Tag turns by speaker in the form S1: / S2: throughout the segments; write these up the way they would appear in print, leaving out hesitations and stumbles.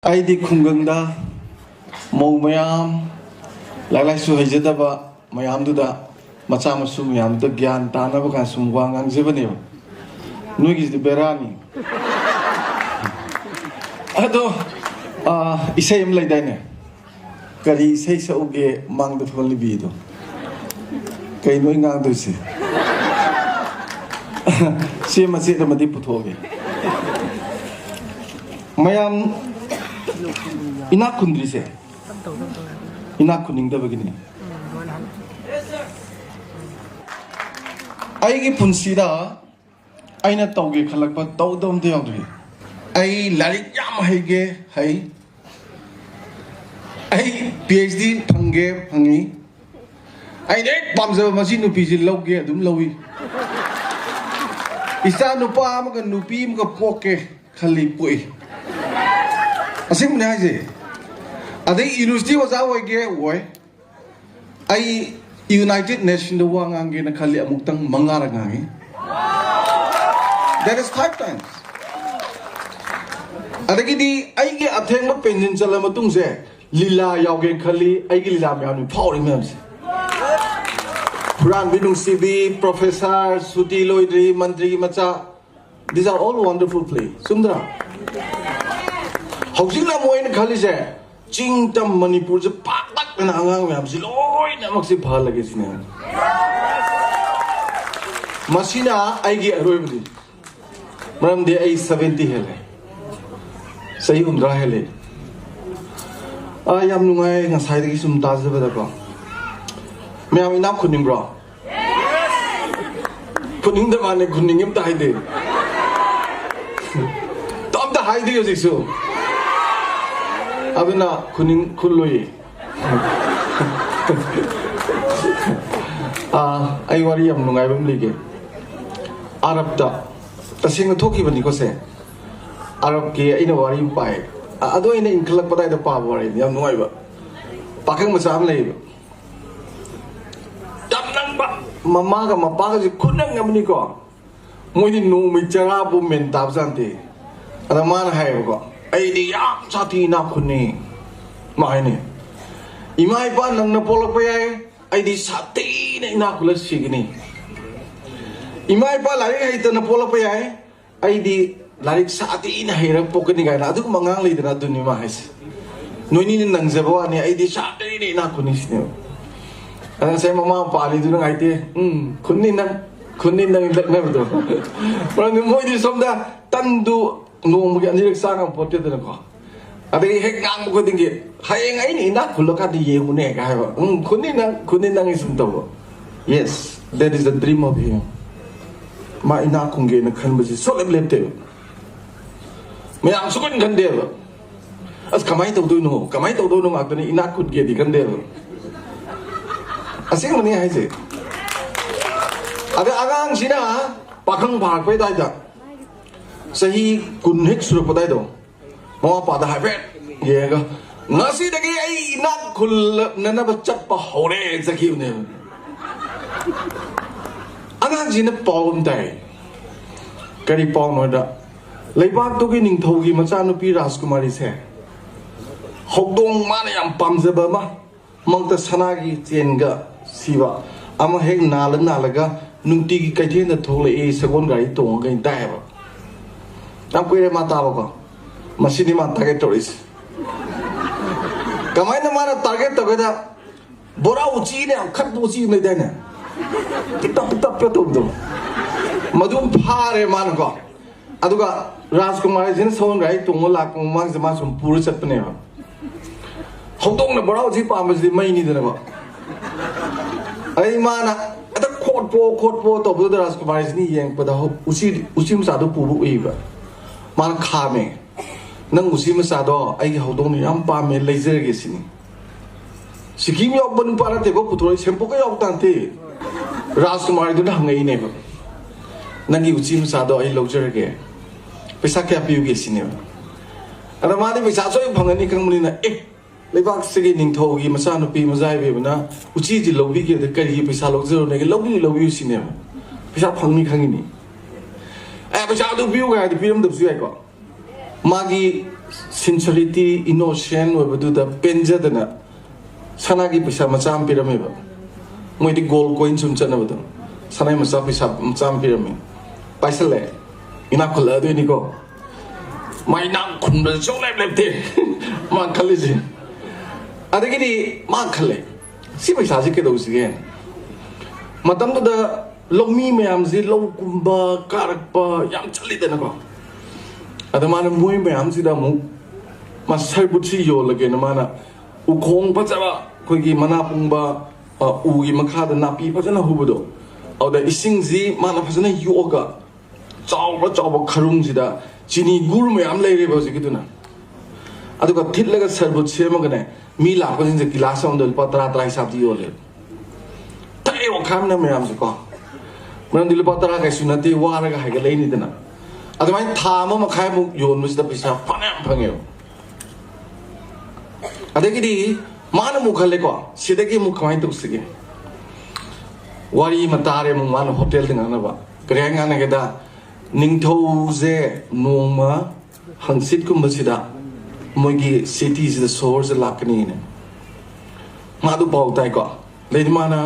S1: Aidi khungangda mau mayam lai su haijadaba mayam duda macha masu mayam da gyan tanaba kan sumwa ngangjebani nugi de berani ado isai am laidane kari isai sa uge mangda tholi bido kai noi ngang do se se masi da madi puthoge mayam enak khundrise enak khuningdabagi ni aigi punsida aina tauge khalakpa tawdom de yawri ai larik yam haige hai ai phd phangi ai dek pamjaba masi nupi ji lawge adum lawi isa nupa amga nupi amga poke khali pui asing mene haje adai university was awai ge woi ai United Nations the wang ange na khali amuktang mangara ngangi that is 5 times adagi di ai ge atheng ma penjin chala matung se lila yawge khali ai ge lila myam ni phawri myam se Puran Bidung CB Professor Suti Loidri Mantri Macha these are all wonderful plays sumdra hojila moin khali se chingtam manipur je pak na angang myam si loi na mak si phal lage sine masina aigi aroibdi maram de ai 70 hele sahi umra hele yam nungai ngasai dagi sum tajaba da ko myam ina khuning bro khuning da mane khuning em tai de tom da hai de yo siksu abina kuning kulloyi ai wari yam nungai bam lige arab da tasing thoki bani ko se arab ke ina wari pai ado ina inklak padai da pa wari yam nungai ba pakang masam lei dam nang ba mama ga mapa ga kunang ngamni ko moi di nu mi chara bu men tab sante ada man hai ko ai di yam sati na khuni mahine imai pa nang na polak pa ai ai di sati na ina khula sigini imai pa lai ai ta na polak pa ai ai di lai sati na hira pokani ga na adu mangang le dana duni ma hais noini nang jabawa ni ai di sati na ina khuni sine ana sai mama pa li du nang ai te khuni nang lak na do pra ni moi di somda tandu nung mungkin anjir sangat potet dan kau. Ada hek ngang mungkin tinggi. Hai ngai ini nak kalau kata ye mune kaya apa? Kuning nang isum tahu. Yes, that is the dream of him. Ma ina kungge nak kan besi soleh lete. Mayang sukun kan dia. As kamai tahu nung aku ni ina kungge di kan dia. Asing mana hai je? Ada agang sini pakang bahag pe dah dah. Sahi kunhik suruh padai do mau pada habet ye ga ngasi dagi ai inak khul nana bachat pa hore zaki ne angang jina pawm dai kari paw no da leibak tu gi ning thau gi macha nu pi Rajkumari se hokdong mana yam pamjaba ma mangta sana gi chenga siwa ama hek nalaga nungti gi kaithen da thole e sagon gari tong ga dai ba nam kue mata apa masih ni mata ke tulis kamai na mana target tu kita bora uci ni angkat uci ni dah ni kita betul madum phare mana ko aduga Rajkumari jenis soal rai tunggu lak mang zaman sempurna setpene ba hotong na bora uci pa masih mai ni dah ba ai mana ada kot po tu betul Rajkumari ni yang pada uci masa tu puru iba man khame nang usi masa do ai hodong ni am pa me laser ge sini sikim yok ban para te ko putroi sempo ko yok tan te Rajkumari du nang ngai ne ba nang gi usi masa do ai lojer ge pesa kya piu ge sini ara ma ni pesa soi phangani kang muni na lebak sigi ning tho gi masa no pi mazai be na uchi ji lobi ge de kari pesa lojer ne ge lobi sini pesa phangni khangi ni pesa du piu ga di pium dab su ai ko magi sincerity innocent we badu da penjadana sanagi pisa macham pirameba moi di gold coin sum chana badu sanai masa pisa macham pirame paisale ina khula de ni ko mai nang khun da so lep lep te ma khali ji adagi di ma khale si pisa ji ke do si gen matam da lomi mayam ji lo kumba karakpa yam chali de na ko adamana moi mayam ji da mu masai buchi yo lage na mana ukong pachaba kogi mana pungba ugi makha da napi pachana hubudo au da ising ji mana phasana yoga chaw kharung ji da chini gur mayam leire ba ji kiduna aduga thitlaga sarbu chema gane mi la ko jinje glass on dal patra trai sabdi yo le tai o kham na mayam ji ko man dil patra ga sunati wa ra ga ha ga leini dana adamai thama makhai mu yon mu da pisa phanam phangyo adagidi mana mukhale ko sidagi mukhamai to sige wari matare mu man hotel ding na ba kreng ana geda ningthou je noma hangsit kum basida mogi cities the source lakni ne madu bau tai ko leidi mana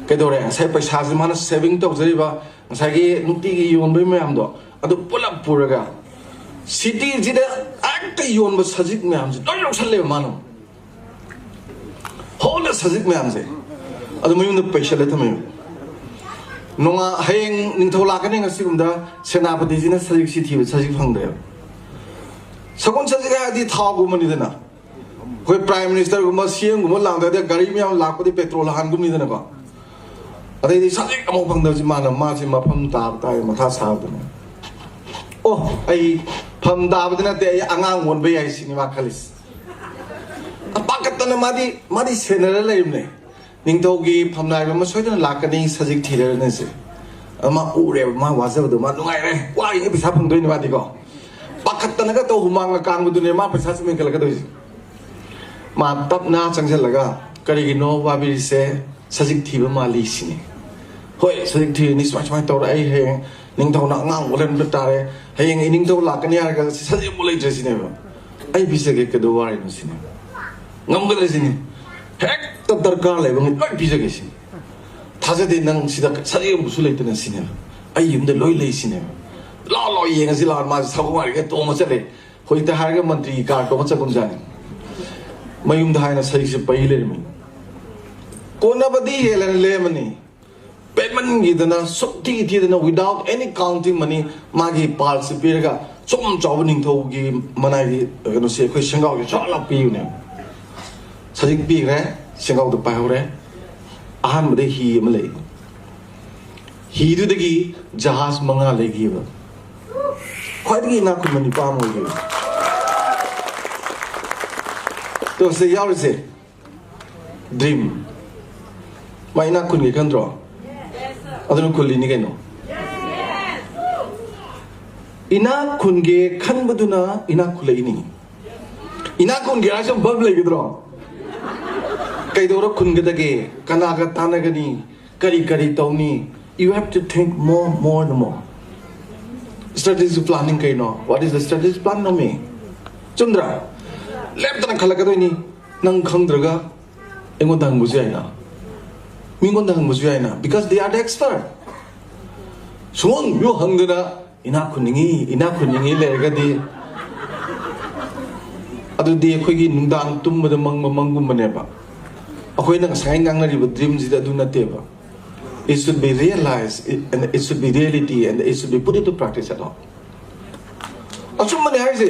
S1: kedore sai paisa ji mana saving to jari ba sai gi nuti gi yon bai mayam do adu pulap puraga city ji da akta yon ba sajik mayam ji doi loksale manu whole sajik mayam se adu mayum na paisa le thamay nonga hayeng ningthau lakani ngasi gumda senapati ji na sajik si thi sajik phangde sakon sajik ha di thaw gumani dana koi prime minister gumma cm gumma langda de gari myam lakpadi petrol han gumni dana ko adai di sajik amo phangda ji mana ma ji ma pham ta tai ma tha sa dana oh ai pham da badina te angang won be ai sinima khalis apakatana madi senara laimne ningtogi phamnai ma soidana lakani sajik thira ne se ama ure ma wajab do ma nungai re wa ye pisa phangdoi ni madi ko pakatana ga to humang kang bu ne ma pisa sime kala ka doi ma tapna changjal laga kari gi no wa bi se sajik thiba ma li sini hoi sajik thi ni smai to ai he ningtau na ngang wolen betare hayeng ningtau lakani ar ga sajik mulai je sine ba ai bisa ke ke do wa ri no sine ngam ga sini hek ta darkar le bang loi bisa ke sini thaje de nang sida sajik musu le tena sine ai yum de loi le sine lo yeng si la ma sa ko wa ke to ma chale hoi ta har ga mantri ka to ma chagum jani mayum da haina sajik se pai le mi kona badi helan le mani payment gidana sukti tidana without any counting money magi participate ga chom chaw ning tho gi manai gi no se khoi singau gi chala pi ne sajik pi re singau to pa hore ahan made hi ma le hi du dagi jahaz manga le gi ba khoi dagi na ku mani pa mo gi to se yaw se dream mai na kun gi kan dro adunu kulli ni gaino ina kunge khan baduna ina kulai ni ina kunge asam bab lai gidro kai doro kunge dage kana ga tanagani kari tawni you have to think more and more strategic planning kai no what is the strategic plan no me chundra lep tan khala ga ni nang khangdraga engon dang bu jai na mingon dang musu yaina because they are the expert suon yo hangdana ina kuningi le ga di adu di khoi gi nungdang tum da mangum mane ba akhoi nang sai ngang na ri dream ji da du na te ba it should be realized and it should be reality and it should be put into practice at all achum mane hai je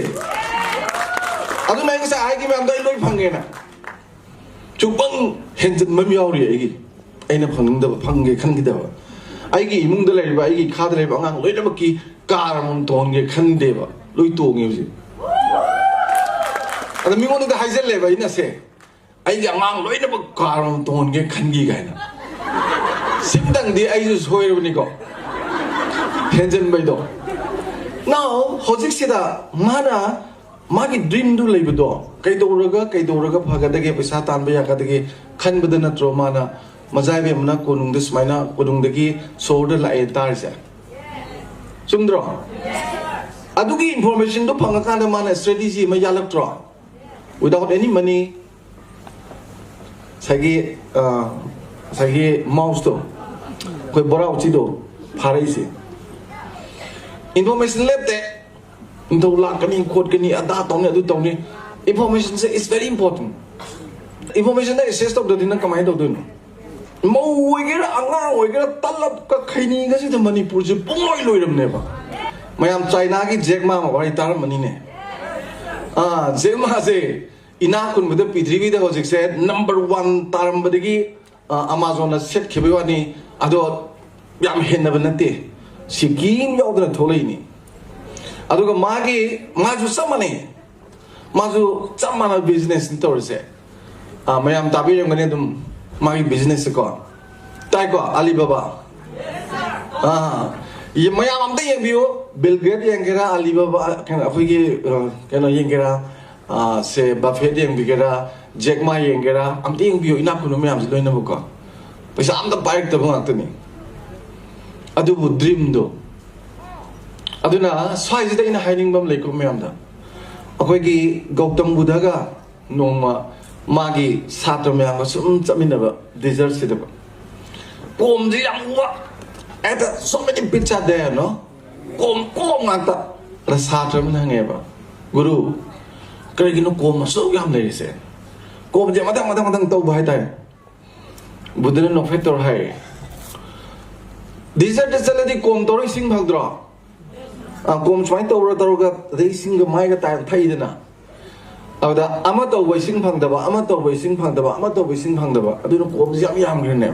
S1: adu nang sa ai gi mam dai loi phange na chubang henjin mam yaw ri ai gi aina phangge khangida aigi imungda laiba aigi khada laiba angang loinamaki karamum tonge khande ba loi tonge ji ada mingon da haijel leba ina se aigi angang loinamak karamum tonge khangi gaina simdang di ai ju soirubni ko henjen bai do now hojik sida mana magi dream du laiba do kaidoraga phagadage paisa tanba yakadage khanbada natro mana mazai be mna konung de smaina konung de ki sourda la e tar ja chumdro adugi information do phangakanda mana strategy ma yalaktra without any money sagi mouse to koi bora uchi do pharaisi information lepte into lakani code kani ada tawni adu tawni information is very important information na access to the dinang kamai do dun mo wigera anga wigera talap ka khaini ga si manipur je pongoi loiram ne ba mayam China ki Jack Ma ma bari tar mani ne Jack Ma se enak kun bada prithvi da hojik se number 1 taram badagi Amazon na set khibai wani ado yam henna banate sikim yodra tholai ni aduga maju samane maju chamana business ni torse mayam tabi ngane dum magi business ko tai ko Alibaba ye mayam amte yang biu Bill Gates yang kira Alibaba kan akhoi kan yang kira se Buffett yang kira Jack Ma yang kira amte yang biu enak kun mayam se loina buka paisa amta baik ta bang atni adu bu dream do aduna swai jida ina hiding bam leko mayam da akhoi gi Gautam Buddha ga nongma magi satra mayam ga sum chamina ba desert se da kom ji yang wa at so many picture there no kom ngata ra satra mana nge ba guru kare gi no kom so yam le se kom je matang tau ba hai tai Buddha no factor hai desert saladi kom tori sing bhagdra kom chwai tawra taruga racing ga mai ga tai thai dana awda ama to waiting phangdaba ama to waiting phangdaba aduna kom yam grene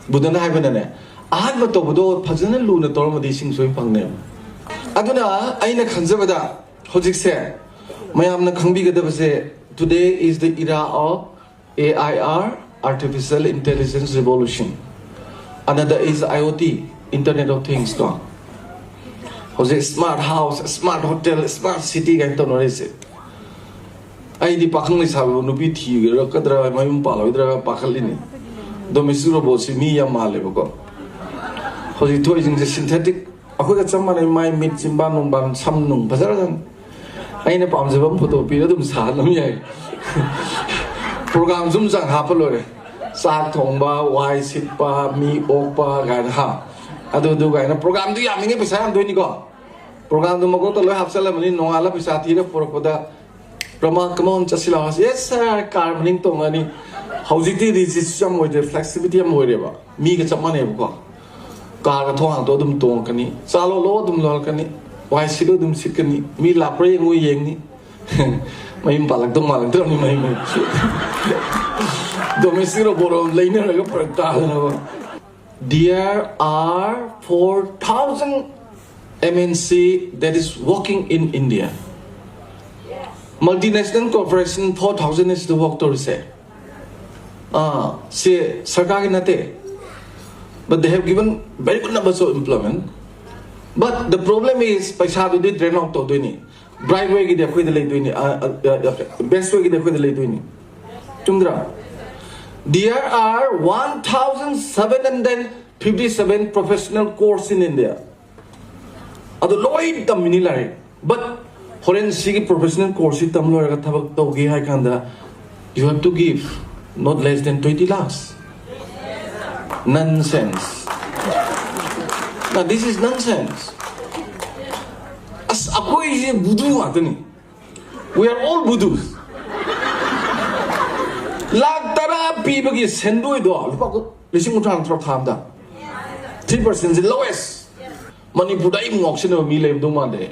S1: Buddha na hai bana ne ahad ma to bodo phajana lu na tor ma di sing soi phangne aduna aina khanjabada hojik se mayam na khangbi ga da se today is the era of AIR artificial intelligence revolution another is IoT internet of things ko hojik smart house smart hotel smart city ga to no se ai di pakhang ni sabu nu bi thi ga kadra mayum palo idra pakhalini domestic robot si mi ya male ko hojik thoi jing se synthetic akoi ga chamma nei mai mit chimba nung ban sam nung bazar gan aina pam je bam photo pi dum sa lam yai program zum sang ha pa lo re sa thong ba wai sit pa mi ok pa ga ha adu ga na program du ya mingi pisa am doi ni ko program du mago to lo hap sala mani no ala pisa thi re por poda Rama come on chasila yes sir car mning to ngani hojik ti resistance mo de flexibility mo re ba mi ga chamma ne ko car ga thong to dum tong kani chalo lo dum lol kani wai sido dum sikani mi la pre ngui yeng ni mai balak dum mal dum ni mai domestic robot lainer ga par ta na ba there are 4,000 MNC that is working in India multinational corporation 4,000 is the work to say se sarkar ki nate but they have given very good numbers of employment but the problem is paisa du de drain out to do ni bright way ki de khoi de lai do ni best way ki de khoi de lai do ni chumdra there are 1,757 professional course in India adu loi tam mini lai but forensic professional course tam lo ra thabak to gi hai kanda you have to give not less than 20 lakhs nonsense now this is nonsense as akoi je budu atani we are all budus lakh tara pi bagi sendoi do lupa ko lising uthang thro tham da 3% is the lowest manipur dai ngok sin mi le do ma de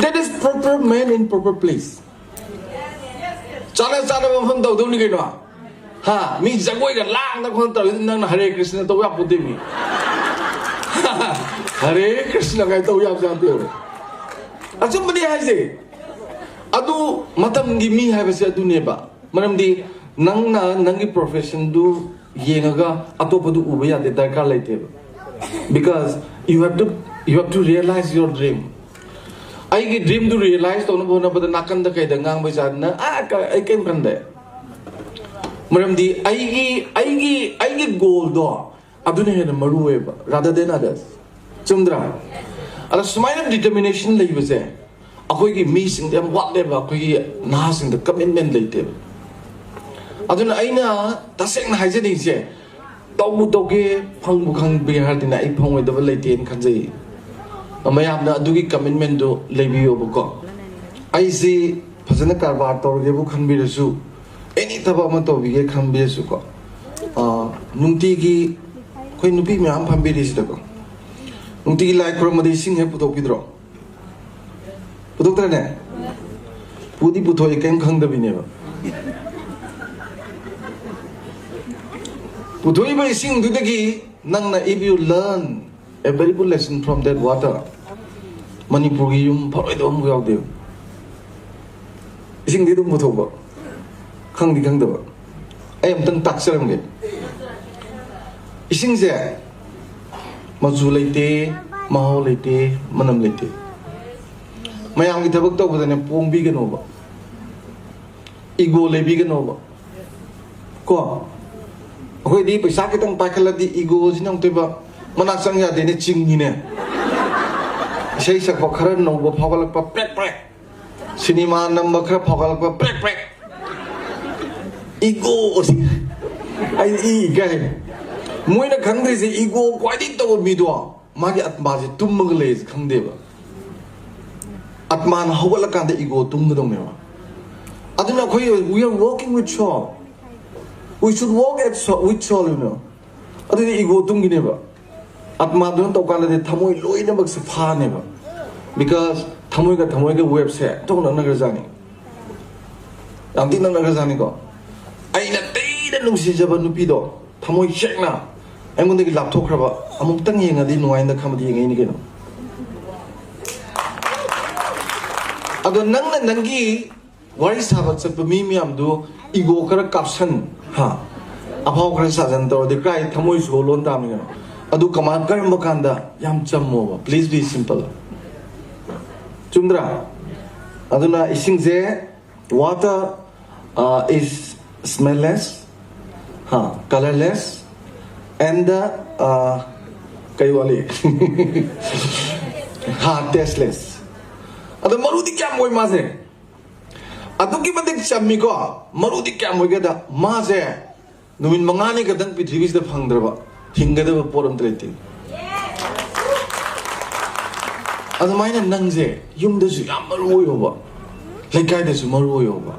S1: that is proper man in proper place chana bam phon do ni ke no ha mi jagoi ga lang da khon to nang Hare Krishna to ya puti mi Hare Krishna ga to ya ja de achum bani hai se adu matam gi mi hai ba se adu ne ba manam di nang na nang gi profession du yengaga atopa du uba ya de darkar laite because you have to realize your dream I get dream to realize to no bona bada nakan da kai da ngang ba jan na ai kem kan de maram di ai gi goal do aduna he na maru e ba rather than others chumdra ala sumaina determination leibase akoi gi mi sing dem wat le ba akoi gi na sing the commitment leite aduna aina taseng na haijani se tawbu toge phangbu khang be har dina ai phangoi da leite en khanjai amayam na adugi commitment do leibiyo buko ai si phajana karbar torge bu khanbi rasu any thaba ma to bi ge khanbi rasu ko nungti gi khoi nupi myam phambi ri sida ko nungti gi lai krom made sing he putok pidro putok tra ne pudi puthoi kem khang da bi ne ba puthoi ba sing du dagi nang na if you learn a very good lesson from that water manipur gi yum pharoi do mu yaw de sing di du puthok ba khang di khang da ba ai am tang tak saram ge ising se mazu leite mahau leite manam leite mayam gi thabak taw badane pong bi gano ba ego le bi gano ba ko akoi di paisa ke tang paikhala di ego jinang te ba manak sang ya de ne ching ni ne sei sak ba khara no ba phagalak pa prek prek cinema nam ba khara phagalak pa prek prek ego ai I ga moina khundrise ego kwadi to mi do magi atma je tumma le khangde ba atman hawala kan de ego tum do me aduna khoi we are working with soul we should walk at soul with soul you know aduni ego tum gi ne ba atma do to kan de thamoi loi na bak se pha ne ba because thamoi ga web se to na na ga jani am tin na ga jani ko ai na te da nung si jaba nu pi do thamoi shek na ai mun de laptop khaba amuk tang yeng adi nuai na khamadi yeng ni keno ado nang na nangi wari sabat sa pamimi am do ego kara caption ha apaw kara sa jan to de cry thamoi so lon da mi ado kaman kar mo kanda yam chammo ba please be simple chumdra aduna ising je water is smellless colorless and kaiwali tasteless ado marudi kya moi ma se adu ki badik chammi ko marudi kya moi ga da ma se numin mangani ga dang prithvi da phangdra hinga da poram treti adu maina nang je yum da su yam maru yo ba lekai da su maru yo ba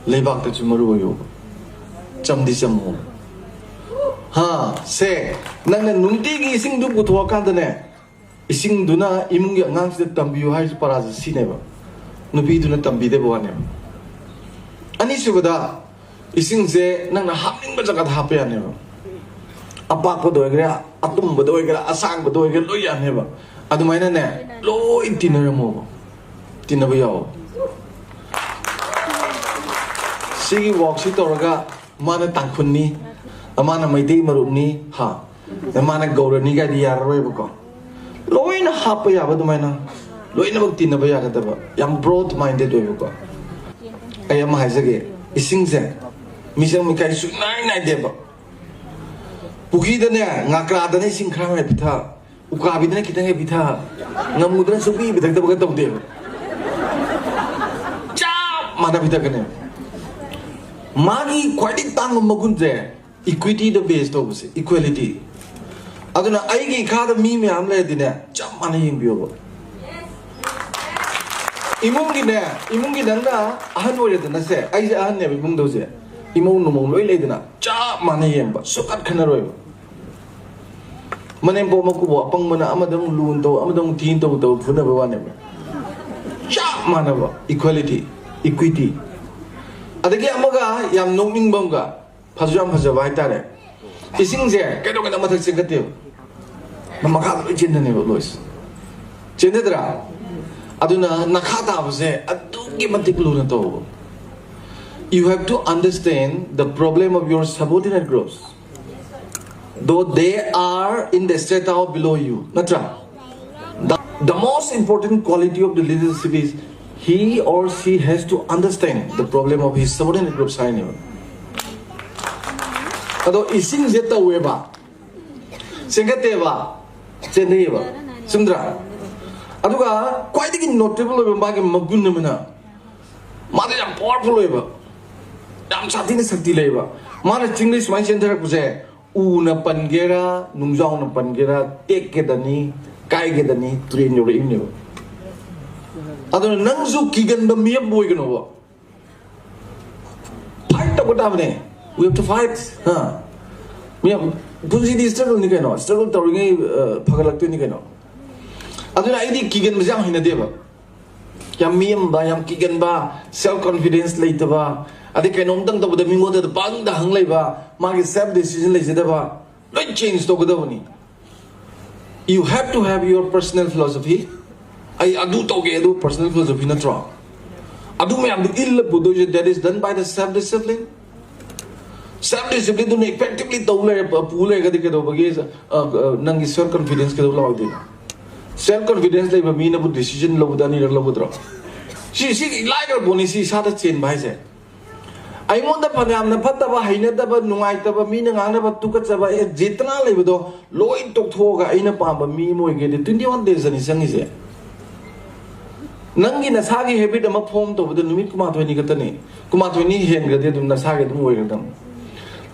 S1: lebak da su maru yo ba chamdi chammo ha se nang nungti gi ising du putho kan da ne ising du na imung gi ngang se tambiu hai para se sine ba nupi du na tambi de ba ne ani su da ising se nang na hapning ba jaga ha pe ne ba apak ba do gra atum ba do gra asang ba do gra lo ya ne ba adu mai na ne loi tinara mo tinaba yaw sigi walk si toraga mana tangkhun ni amana maitei marup ni ha amana gaurani ga di yar roi bako loina hapa ya ba dumaina loina bak tin ba ya ga ba yam broad minded oi bako ayam haizage ising se misang mikai su nai de ba pugi da ne ngakra da ne sing khra me pitha uka bi da ne kitang he pitha ngamudra su bi bidak da ba ta de cha mana pitha ka ne magi kwadi tang magun je equity the base to base equality aduna aigi khada mi me amle dine cham mane ying bio ba imungi nangna ahan ore dana se ai je ahan ne bimung do je imong no mong loi le dina cham mane yeng ba sukat khana roi manem bo maku bo apang mana amadang lun to amadang tin to phuna ba wa ne ba cham mane ba equality equity adagi amaga yam nongning bangga phajam phajaba haitare ising je kedo kana mathak se gate namaka chinda ne lois chendra aduna nakhata base adugi matik lu na to you have to understand the problem of your subordinate groups though they are in the strata or below you natra the most important quality of the leadership is he or she has to understand the problem of his subordinate groups I know ado ising je ta weba sengate ba chendei ba Sundra. Aduga, quite a notable of a magunamina. Mother, I'm powerful labor. I'm chatting Sakti labor. Mother, English, my center was a Una Pangera, Nungzona Pangera, take it any, Kai get any, train your email. Other Nangzu Kigan the mere boy can over. Fight up what we have to fight. Huh? We have Pussy struggle Nicano, struggle to regain Pagalactu Nicano. Other idea Kigan was young in a deva. Yam by Yam Kigan ba, self confidence later ba. I think I know the Mingo the Bang the Hang Leva, Market self decision later. Don't change to Godoni. You have to have your personal philosophy. I do talk about personal philosophy not wrong. I do have the ill Buddha that is done by the self-discipline. Self-discipline to effectively tole a pool Nangi self-confidence. Self-confidence like a mean about decision low than your low. She like her bonus, she started chain by it. I want the Panam, the Patava, Hinataba, Nuaitaba, meaning Anaba Tukataba, Jitana Levido, Lloyd Toktoga, Inapamba, Mimo, get 21 days and his son is here. Nangi Nasagi habit them up home to the Numikuma 20 Gatani, Kuma 20 Hengated Nasagi to move them.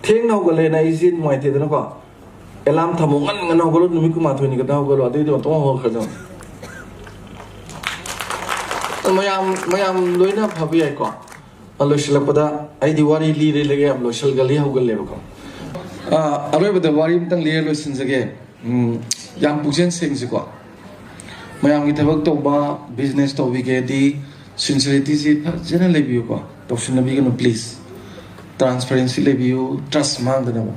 S1: Take no Galena is in my Tedanova. Elam Tamongan and Ogolo Numikuma 20 Gatagolo, they don't hold her down. Mayam Luina Paviaco. Aloshalapada, I the worry lead again, Loshal Gali Hogalevco. I remember the worry Tang lessons again. Young Pujan sings a Mayam Tabak business to Vigati, sincerity, generally view, Toshan please. Transparency review, trust man the number.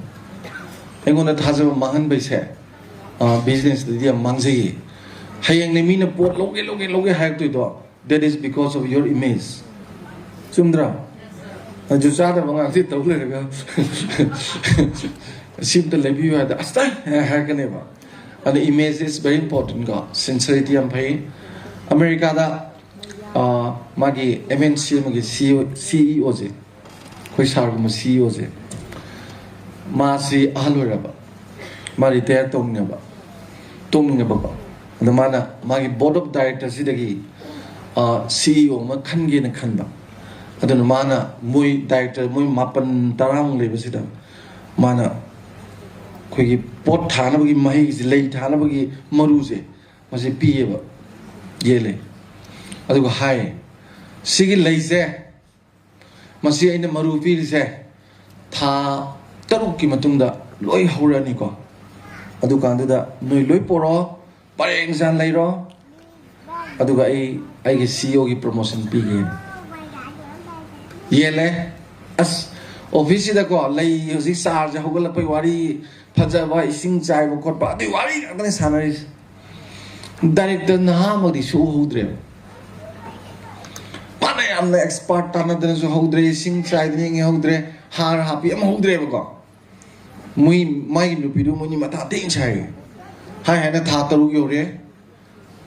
S1: I'm going to Tazo Mahan by say, business the dear Manzi. Hayang Nemina port loge hack to do. That is because of your image. Sundra. And you saw the one I did the letter. Seem to leave you at the Haganeva. And the image is very important. Sincerity and pain. America, Maggie, MNC, CEO. Quisargum CEO. Masi Aluraba. Marita Tongnaba. The mana, Maggie board of directors, CEO, Makangi and Kanba. I don't know, mana, Mui director, Mui Mapan Tarang Lebasida. Mana Quigi Pot Tanabagi Mahis, late Tanabagi Maruze, was a Pieva Yele. I go high. Sigi lazy. Masia in the Maruvi is a Ta Taruki Matunda, Loy Horanico. Adukanda, no Loiporo, Parings and later. Aduga, I get CEO promotion pig. Yele as office the call, lay Zisar, Hogolapawari, Pajava, Sing Jai, Kopa, the worry, and the salaries. Director Naham of the show who dream. I am the expert Tanadan Hodre, Sing Chiding Hodre, Har Happy, I'm Hodre. We might Lupidu Munimata Tinchai. I had a Tataru Yore.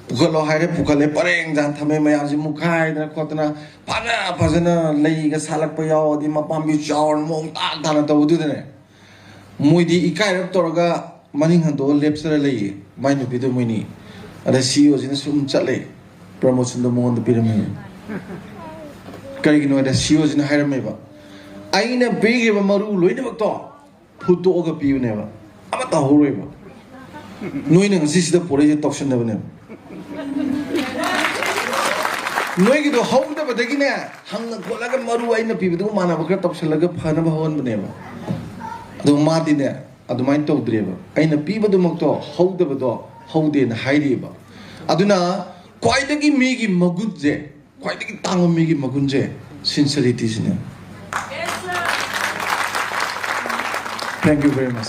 S1: Pukalo had a Pukale Parang, Tame Mayazimukai, the Kotana, Pana, Pazana, Lega Salapaya, the Mapambi Chow, Mong Tanata would do the Mudi Ikai Torga, Maningando, Lepsere, Mind Lupidu Muni, and the CEOs in Sum Chale, promotion the Mon the Pyramid. Carrying the CEOs in Harameva. I in a big Maru, Luinavactor, put to Oga Piu never. I'm at the whole river. Knowing this the Porage Toxin never. Knowing the home of the Gina, hung the Kolaga Maru in the people, Manavakat of Salaga Panama Hon Beneva. The Martina, at the mind of driver. I in a people do Mokto, hold the door, hold in high river. Aduna, quite a gimmi Magudze, quite a tongue of Migi Magunze, sincerity is in him. Thank you very much.